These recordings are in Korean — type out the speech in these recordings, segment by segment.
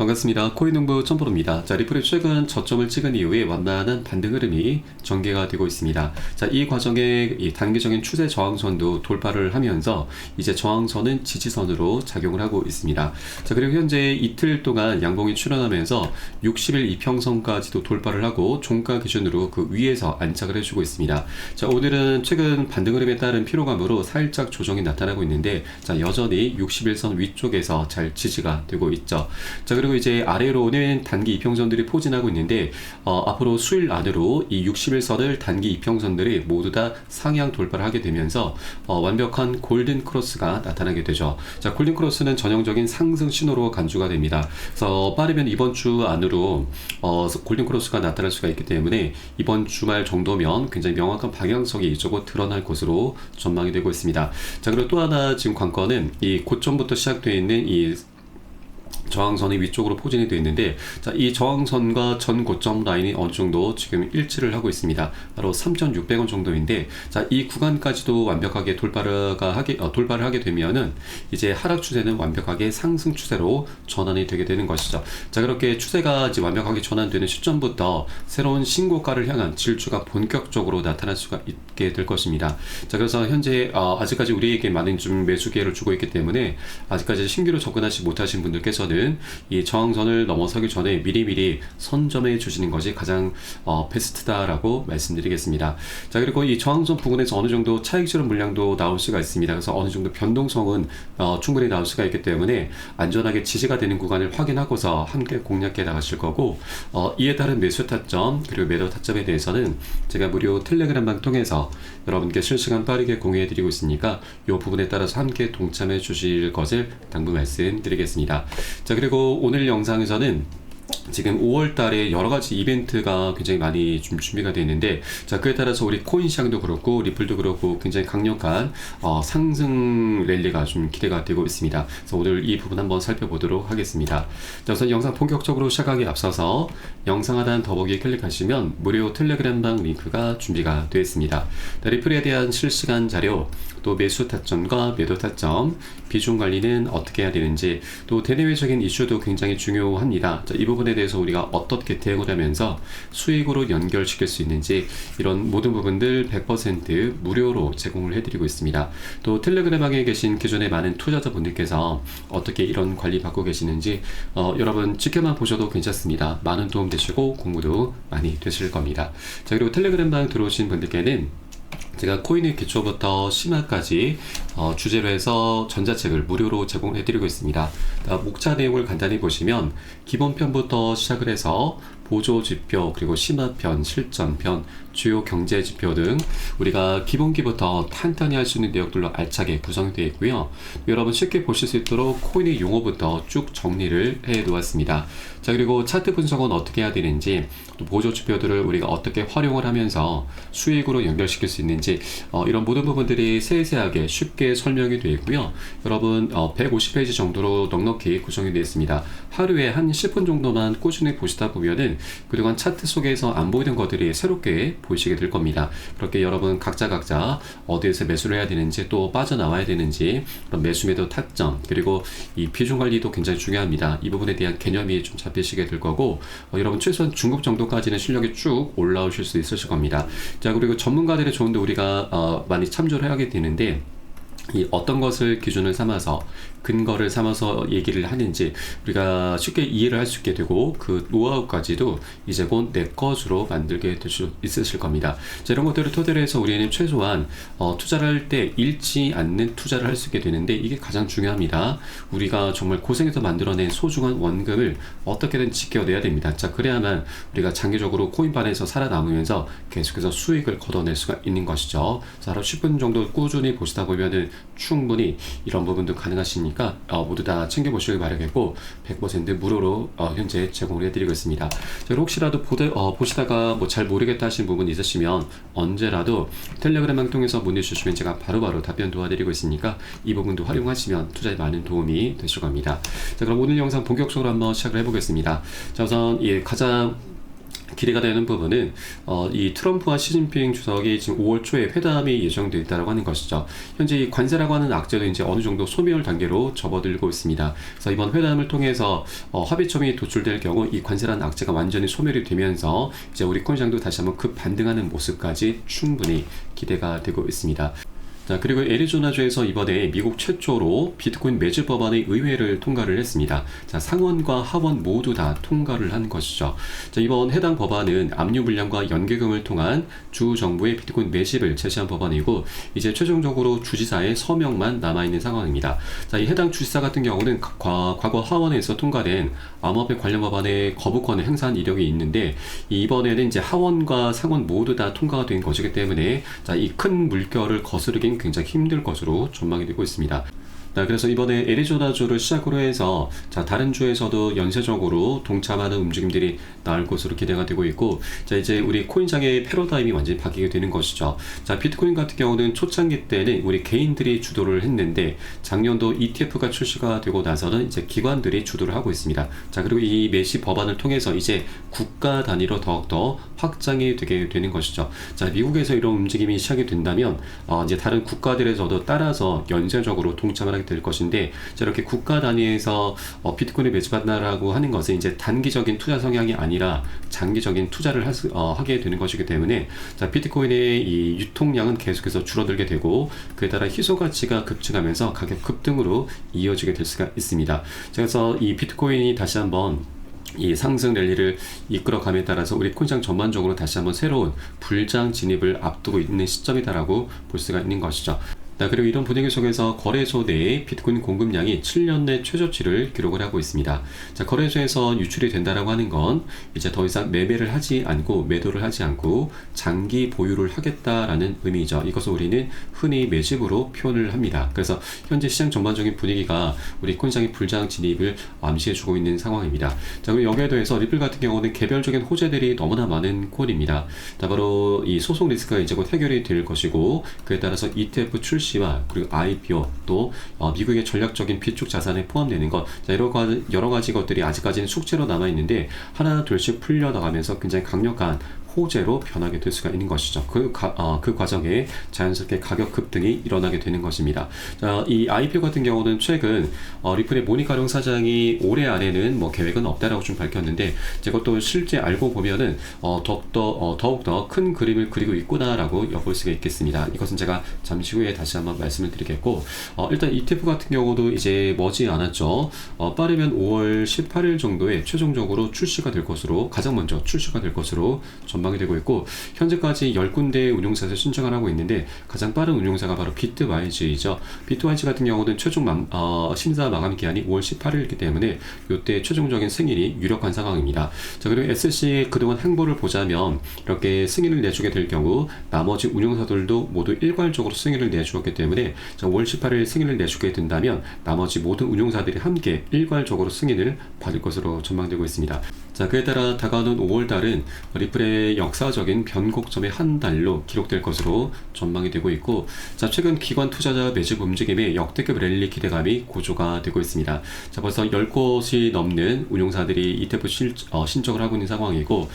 반갑습니다. 코인농부 첨보로입니다. 자, 리플이 최근 저점을 찍은 이후에 완만한 반등 흐름이 전개가 되고 있습니다. 자, 이 과정에 이 단기적인 추세 저항선도 돌파를 하면서 이제 저항선은 지지선으로 작용을 하고 있습니다. 자, 그리고 현재 이틀 동안 양봉이 출현하면서 60일 이평선까지도 돌파를 하고 종가 기준으로 그 위에서 안착을 해주고 있습니다. 자, 오늘은 최근 반등 흐름에 따른 피로감으로 살짝 조정이 나타나고 있는데, 자, 여전히 61선 위쪽에서 잘 지지가 되고 있죠. 자, 그리고 이제 아래로는 단기 이평선들이 포진하고 있는데, 앞으로 수일 안으로 이 60일선을 단기 이평선들이 모두 다 상향 돌파를 하게 되면서 완벽한 골든 크로스가 나타나게 되죠. 자, 골든 크로스는 전형적인 상승 신호로 간주가 됩니다. 그래서 빠르면 이번 주 안으로 골든 크로스가 나타날 수가 있기 때문에 이번 주말 정도면 굉장히 명확한 방향성이 이쪽으로 드러날 것으로 전망이 되고 있습니다. 자, 그리고 또 하나 지금 관건은 이 고점부터 시작되어 있는 이 저항선이 위쪽으로 포진이 되어 있는데, 자, 이 저항선과 전 고점 라인이 어느 정도 지금 일치를 하고 있습니다. 바로 3,600원 정도인데, 자, 이 구간까지도 완벽하게 돌파를 하게 되면은 이제 하락 추세는 완벽하게 상승 추세로 전환이 되게 되는 것이죠. 자, 그렇게 추세가 이제 완벽하게 전환되는 시점부터 새로운 신고가를 향한 질주가 본격적으로 나타날 수가 있게 될 것입니다. 자, 그래서 현재 아직까지 우리에게 많은 좀 매수 기회를 주고 있기 때문에 아직까지 신규로 접근하지 못하신 분들께서는 이 저항선을 넘어서기 전에 미리미리 선점해 주시는 것이 가장 베스트다라고 말씀드리겠습니다. 자, 그리고 이 저항선 부근에서 어느 정도 차익 실현 물량도 나올 수가 있습니다. 그래서 어느 정도 변동성은 충분히 나올 수가 있기 때문에 안전하게 지지가 되는 구간을 확인하고서 함께 공략해 나가실 거고, 이에 따른 매수 타점 그리고 매도 타점에 대해서는 제가 무료 텔레그램방 통해서 여러분께 실시간 빠르게 공유해 드리고 있으니까 이 부분에 따라서 함께 동참해 주실 것을 당부 말씀드리겠습니다. 자, 그리고 오늘 영상에서는 지금 5월 달에 여러 가지 이벤트가 굉장히 많이 좀 준비가 되어 있는데, 자, 그에 따라서 우리 코인 시장도 그렇고 리플도 그렇고 굉장히 강력한 상승 랠리가 좀 기대가 되고 있습니다. 그래서 오늘 이 부분 한번 살펴보도록 하겠습니다. 자, 우선 영상 본격적으로 시작하기 앞서서 영상 하단 더보기에 클릭하시면 무료 텔레그램방 링크가 준비가 되어 있습니다. 자, 리플에 대한 실시간 자료, 또 매수 타점과 매도 타점, 비중 관리는 어떻게 해야 되는지, 또 대내외적인 이슈도 굉장히 중요합니다. 자, 이 부분에 대해서 우리가 어떻게 대응을 하면서 수익으로 연결시킬 수 있는지, 이런 모든 부분들 100% 무료로 제공을 해드리고 있습니다. 또 텔레그램방에 계신 기존의 많은 투자자분들께서 어떻게 이런 관리 받고 계시는지 여러분 지켜만 보셔도 괜찮습니다. 많은 도움 되시고 공부도 많이 되실 겁니다. 자, 그리고 텔레그램방 들어오신 분들께는 제가 코인의 기초부터 심화까지 주제로 해서 전자책을 무료로 제공해드리고 있습니다. 목차 내용을 간단히 보시면 기본편부터 시작을 해서 보조지표, 그리고 심화편, 실전편, 주요 경제지표 등 우리가 기본기부터 탄탄히 할 수 있는 내용들로 알차게 구성되어 있고요. 여러분 쉽게 보실 수 있도록 코인의 용어부터 쭉 정리를 해 놓았습니다. 자, 그리고 차트 분석은 어떻게 해야 되는지, 또 보조지표들을 우리가 어떻게 활용을 하면서 수익으로 연결시킬 수 있는지, 이런 모든 부분들이 세세하게 쉽게 설명이 되어 있고요. 여러분 150페이지 정도로 넉넉히 구성이 되어 있습니다. 하루에 한 10분 정도만 꾸준히 보시다 보면은 그동안 차트 속에서 안 보이던 것들이 새롭게 보이시게 될 겁니다. 그렇게 여러분 각자 어디에서 매수를 해야 되는지, 또 빠져나와야 되는지, 그런 매수 매도 타점, 그리고 이 비중 관리도 굉장히 중요합니다. 이 부분에 대한 개념이 좀 잡히시게 될 거고, 여러분 최소한 중급 정도까지는 실력이 쭉 올라오실 수 있으실 겁니다. 자, 그리고 전문가들의 조언도 우리가 많이 참조를 하게 되는데, 이 어떤 것을 기준을 삼아서 근거를 삼아서 얘기를 하는지 우리가 쉽게 이해를 할 수 있게 되고, 그 노하우까지도 이제 곧 내 것으로 만들게 될 수 있으실 겁니다. 자, 이런 것들을 토대로 해서 우리는 최소한 투자를 할 때 잃지 않는 투자를 할 수 있게 되는데, 이게 가장 중요합니다. 우리가 정말 고생해서 만들어낸 소중한 원금을 어떻게든 지켜내야 됩니다. 자, 그래야만 우리가 장기적으로 코인반에서 살아남으면서 계속해서 수익을 걷어낼 수가 있는 것이죠. 자, 하루 10분 정도 꾸준히 보시다 보면은 충분히 이런 부분도 가능하시니까 모두 다 챙겨보시길 바라겠고, 100% 무료로 현재 제공을 해드리고 있습니다. 자, 혹시라도 보시다가 뭐 잘 모르겠다 하신 부분 있으시면 언제라도 텔레그램방 통해서 문의 주시면 제가 바로바로 답변 도와드리고 있으니까 이 부분도 활용하시면 투자에 많은 도움이 되실 겁니다. 자, 그럼 오늘 영상 본격적으로 한번 시작을 해보겠습니다. 자, 우선 가장 기대가 되는 부분은 이 트럼프와 시진핑 주석이 지금 5월 초에 회담이 예정되어 있다고 하는 것이죠. 현재 이 관세라고 하는 악재도 이제 어느 정도 소멸 단계로 접어들고 있습니다. 그래서 이번 회담을 통해서 합의점이 도출될 경우 이 관세라는 악재가 완전히 소멸이 되면서 이제 우리 코인시장도 다시 한번 급반등하는 모습까지 충분히 기대가 되고 있습니다. 자, 그리고 애리조나주에서 이번에 미국 최초로 비트코인 매집 법안의 의회를 통과를 했습니다. 자, 상원과 하원 모두 다 통과를 한 것이죠. 자, 이번 해당 법안은 압류 물량과 연계금을 통한 주 정부의 비트코인 매집을 제시한 법안이고, 이제 최종적으로 주지사의 서명만 남아있는 상황입니다. 자, 이 해당 주지사 같은 경우는 과거 하원에서 통과된 암호화폐 관련 법안의 거부권을 행사한 이력이 있는데, 이번에는 이제 하원과 상원 모두 다 통과가 된 것이기 때문에 자, 이 큰 물결을 거스르긴 굉장히 힘들 것으로 전망이 되고 있습니다. 그래서 이번에 애리조나주를 시작으로 해서 자, 다른 주에서도 연쇄적으로 동참하는 움직임들이 나올 것으로 기대가 되고 있고, 자, 이제 우리 코인장의 패러다임이 완전히 바뀌게 되는 것이죠. 자, 비트코인 같은 경우는 초창기 때는 우리 개인들이 주도를 했는데, 작년도 ETF가 출시가 되고 나서는 이제 기관들이 주도를 하고 있습니다. 자, 그리고 이 매시 법안을 통해서 이제 국가 단위로 더욱더 확장이 되게 되는 것이죠. 자, 미국에서 이런 움직임이 시작이 된다면 이제 다른 국가들에서도 따라서 연쇄적으로 동참을 될 것인데, 자, 이렇게 국가 단위에서 비트코인을 매집한다라고 하는 것은 이제 단기적인 투자 성향이 아니라 장기적인 투자를 하게 되는 것이기 때문에, 자, 비트코인의 이 유통량은 계속해서 줄어들게 되고, 그에 따라 희소 가치가 급증하면서 가격 급등으로 이어지게 될 수가 있습니다. 그래서 이 비트코인이 다시 한번 이 상승 랠리를 이끌어감에 따라서 우리 코인시장 전반적으로 다시 한번 새로운 불장 진입을 앞두고 있는 시점이다라고 볼 수가 있는 것이죠. 그리고 이런 분위기 속에서 거래소 내에 비트코인 공급량이 7년 내 최저치를 기록을 하고 있습니다. 자, 거래소에서 유출이 된다라고 하는 건 이제 더 이상 매매를 하지 않고 매도를 하지 않고 장기 보유를 하겠다라는 의미죠. 이것을 우리는 흔히 매집으로 표현을 합니다. 그래서 현재 시장 전반적인 분위기가 우리 코인시장의 불장 진입을 암시해주고 있는 상황입니다. 자, 그리고 여기에 더해서 리플 같은 경우는 개별적인 호재들이 너무나 많은 코인입니다. 자, 바로 이 소송 리스크가 이제 곧 해결이 될 것이고, 그에 따라서 ETF 출시 그리고 IPO 또 미국의 전략적인 비축 자산에 포함되는 것, 자, 여러 가지 것들이 아직까지는 숙제로 남아 있는데 하나 둘씩 풀려 나가면서 굉장히 강력한 호재로 변하게 될 수가 있는 것이죠. 그 과정에 자연스럽게 가격 급등이 일어나게 되는 것입니다. 자, 이 IPO 같은 경우는 최근 리플의 모니카룡 사장이 올해 안에는 뭐 계획은 없다라고 좀 밝혔는데, 이것도 실제 알고 보면은 더욱더 큰 그림을 그리고 있구나라고 엿볼 수가 있겠습니다. 이것은 제가 잠시 후에 다시 한번 말씀을 드리겠고, 일단 ETF 같은 경우도 이제 머지 않았죠. 빠르면 5월 18일 정도에 최종적으로 출시가 될 것으로, 가장 먼저 출시가 될 것으로 전망이 되고 있고, 현재까지 10군데 운용사에서 신청을 하고 있는데 가장 빠른 운용사가 바로 비트와이즈이죠. 비트와이즈 같은 경우는 최종 심사 마감 기한이 5월 18일이기 때문에 이때 최종적인 승인이 유력한 상황입니다. 자, 그리고 SC의 그동안 행보를 보자면 이렇게 승인을 내주게 될 경우 나머지 운용사들도 모두 일괄적으로 승인을 내주었기 때문에, 자, 5월 18일 승인을 내주게 된다면 나머지 모든 운용사들이 함께 일괄적으로 승인을 받을 것으로 전망되고 있습니다. 자, 그에 따라 다가오는 5월달은 리플의 역사적인 변곡점의 한 달로 기록될 것으로 전망이 되고 있고, 자, 최근 기관 투자자 매집 움직임에 역대급 랠리 기대감이 고조가 되고 있습니다. 자, 벌써 10곳이 넘는 운용사들이 ETF 신청을 하고 있는 상황이고,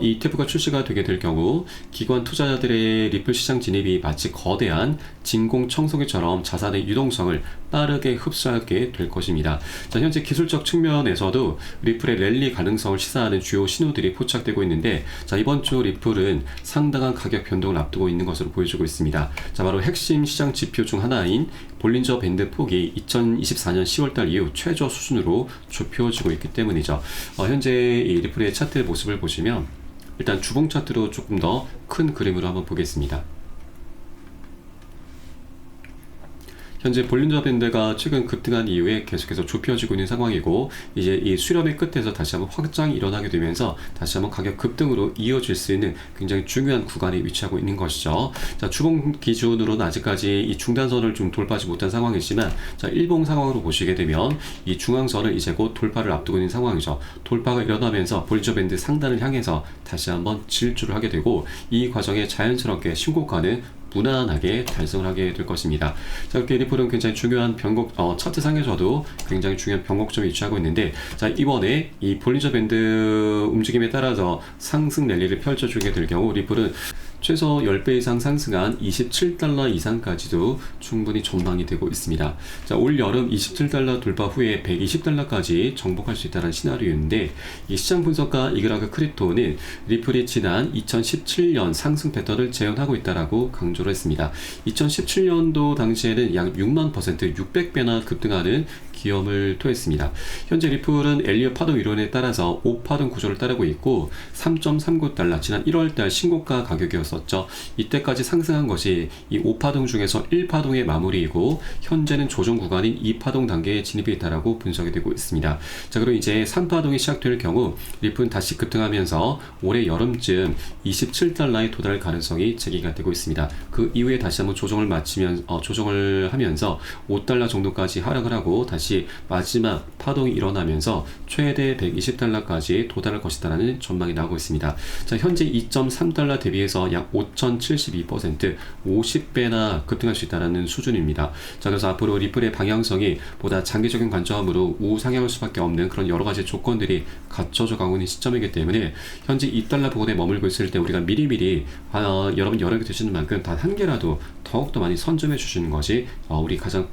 이 ETF가 출시가 되게 될 경우 기관 투자자들의 리플 시장 진입이 마치 거대한 진공청소기처럼 자산의 유동성을 빠르게 흡수하게 될 것입니다. 자, 현재 기술적 측면에서도 리플의 랠리 가능성을 시사하는 주요 신호들이 포착되고 있는데, 자, 이번 주 리플은 상당한 가격 변동을 앞두고 있는 것으로 보여주고 있습니다. 자, 바로 핵심 시장 지표 중 하나인 볼린저 밴드 폭이 2024년 10월달 이후 최저 수준으로 좁혀지고 있기 때문이죠. 현재 이 리플의 차트 모습을 보시면 일단 주봉 차트로 조금 더 큰 그림으로 한번 보겠습니다. 현재 볼린저 밴드가 최근 급등한 이후에 계속해서 좁혀지고 있는 상황이고, 이제 이 수렴의 끝에서 다시 한번 확장이 일어나게 되면서 다시 한번 가격 급등으로 이어질 수 있는 굉장히 중요한 구간에 위치하고 있는 것이죠. 자, 주봉 기준으로는 아직까지 이 중단선을 좀 돌파하지 못한 상황이지만, 자, 일봉 상황으로 보시게 되면 이 중앙선을 이제 곧 돌파를 앞두고 있는 상황이죠. 돌파가 일어나면서 볼린저 밴드 상단을 향해서 다시 한번 질주를 하게 되고, 이 과정에 자연스럽게 신고가는 무난하게 달성을 하게 될 것입니다. 자, 이렇게 리플은 굉장히 중요한 변곡, 차트상에서도 굉장히 중요한 변곡점이 위치하고 있는데, 자, 이번에 이 볼린저 밴드 움직임에 따라서 상승 랠리를 펼쳐주게 될 경우 리플은 최소 10배 이상 상승한 $27 이상까지도 충분히 전망이 되고 있습니다. 자, 올 여름 $27 돌파 후에 $120까지 정복할 수 있다는 시나리오인데, 이 시장 분석가 이그라그 크립토는 리플이 지난 2017년 상승 패턴을 재현하고 있다라고 강조를 했습니다. 2017년도 당시에는 약 6만 %, 600배나 급등하는 기염을 토했습니다. 현재 리플은 엘리엇 파동 이론에 따라서 5파동 구조를 따르고 있고, $3.39 지난 1월달 신고가 가격이었었죠. 이때까지 상승한 것이 이 5파동 중에서 1파동의 마무리이고, 현재는 조정 구간인 2파동 단계에 진입해 있다라고 분석이 되고 있습니다. 자, 그리고 이제 3파동이 시작될 경우 리플은 다시 급등하면서 올해 여름쯤 $27에 도달할 가능성이 제기가 되고 있습니다. 그 이후에 다시 한번 조정을 하면서 $5 정도까지 하락을 하고 다시 마지막 파동이 일어나면서 최대 $120까지 도달할 것이다라는 전망이 나오고 있습니다. 자, 현재 $2.3 대비해서 약 5,072%, 50배나 급등할 수 있다는 수준입니다. 자, 그래서 앞으로 리플의 방향성이 보다 장기적인 관점으로 우상향할 수밖에 없는 그런 여러 가지 조건들이 갖춰져 가고 있는 시점이기 때문에 현재 $2 부근에 머물고 있을 때 우리가 미리미리 여러분 여력이 되시는 만큼 단 한 개라도 더욱더 많이 선점해 주시는 것이 우리 가장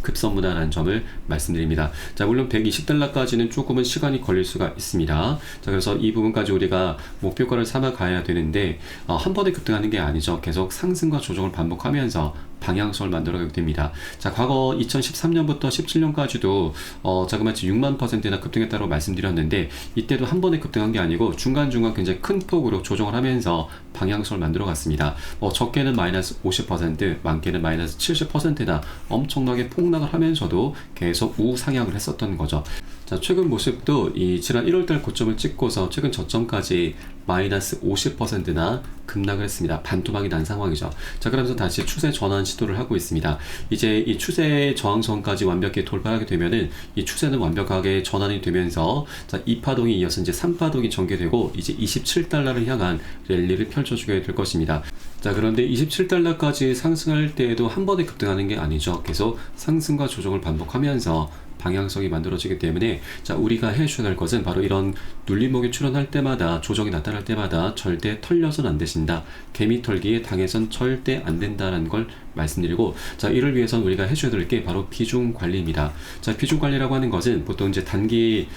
급선무다라는 점을 말씀드립니다. 자, 물론 $120까지는 조금은 시간이 걸릴 수가 있습니다. 자, 그래서 이 부분까지 우리가 목표가를 삼아 가야 되는데, 한 번에 급등하는 게 아니죠. 계속 상승과 조정을 반복하면서 방향성을 만들어가게 됩니다. 자, 과거 2013년부터 17년까지도 자그마치 6만 %나 급등했다고 말씀드렸는데, 이때도 한 번에 급등한 게 아니고 중간중간 굉장히 큰 폭으로 조정을 하면서 방향성을 만들어 갔습니다. 적게는 마이너스 50%, 많게는 마이너스 70%나 엄청나게 폭락을 하면서도 계속 우상향을 했었던 거죠. 자, 최근 모습도 이 지난 1월달 고점을 찍고서 최근 저점까지 마이너스 50%나 급락을 했습니다. 반토막이 난 상황이죠. 자, 그러면서 다시 추세 전환 시도를 하고 있습니다. 이제 이 추세 저항선까지 완벽히 돌파하게 되면은 이 추세는 완벽하게 전환이 되면서, 자, 2파동이 이어서 이제 3파동이 전개되고 이제 $27를 향한 랠리를 펼쳐주게 될 것입니다. 자, 그런데 $27까지 상승할 때에도 한 번에 급등하는 게 아니죠. 계속 상승과 조정을 반복하면서 방향성이 만들어지기 때문에, 자, 우리가 해주셔야 할 것은 바로 이런 눌림목이 출현할 때마다, 조정이 나타날 때마다 절대 털려선 안 되신다. 개미 털기에 당해선 절대 안 된다는 걸 말씀드리고, 자, 이를 위해서는 우리가 해줘야 될 게 바로 비중 관리입니다. 자, 비중 관리라고 하는 것은 보통 이제 단기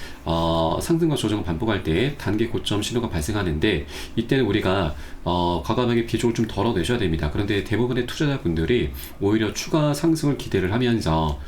상승과 조정을 반복할 때 단기 고점 신호가 발생하는데, 이때는 우리가 과감하게 비중을 좀 덜어내셔야 됩니다. 그런데 대부분의 투자자분들이 오히려 추가 상승을 기대를 하면서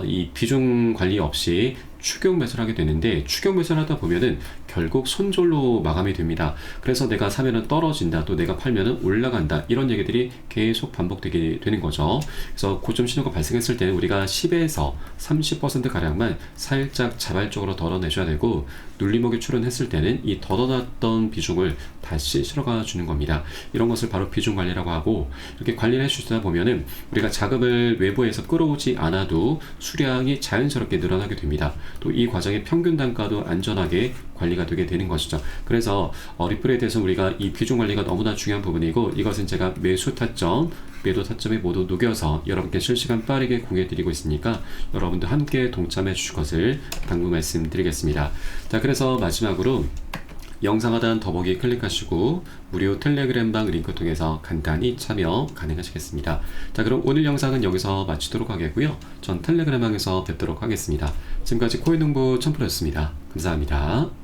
이 비중 관리 없이 추격 매수를 하게 되는데, 추격 매수를 하다 보면은 결국 손절로 마감이 됩니다. 그래서 내가 사면은 떨어진다, 또 내가 팔면은 올라간다, 이런 얘기들이 계속 반복되게 되는 거죠. 그래서 고점 신호가 발생했을 때는 우리가 10에서 30% 가량만 살짝 자발적으로 덜어내셔야 되고, 눌림목이 출현했을 때는 이 덜어놨던 비중을 다시 실어가 주는 겁니다. 이런 것을 바로 비중 관리라고 하고, 이렇게 관리를 해주시다 보면은 우리가 자금을 외부에서 끌어오지 않아도 수량이 자연스럽게 늘어나게 됩니다. 또 이 과정의 평균 단가도 안전하게 관리가 되게 되는 것이죠. 그래서 리플에 대해서 우리가 이 비중 관리가 너무나 중요한 부분이고, 이것은 제가 매수 타점, 매도 타점에 모두 녹여서 여러분께 실시간 빠르게 공유해드리고 있으니까 여러분도 함께 동참해 주실 것을 당부 말씀드리겠습니다. 자, 그래서 마지막으로 영상 하단 더보기 클릭하시고 무료 텔레그램방 링크 통해서 간단히 참여 가능하시겠습니다. 자, 그럼 오늘 영상은 여기서 마치도록 하겠고요. 전 텔레그램방에서 뵙도록 하겠습니다. 지금까지 코인농부 첨프로였습니다. 감사합니다.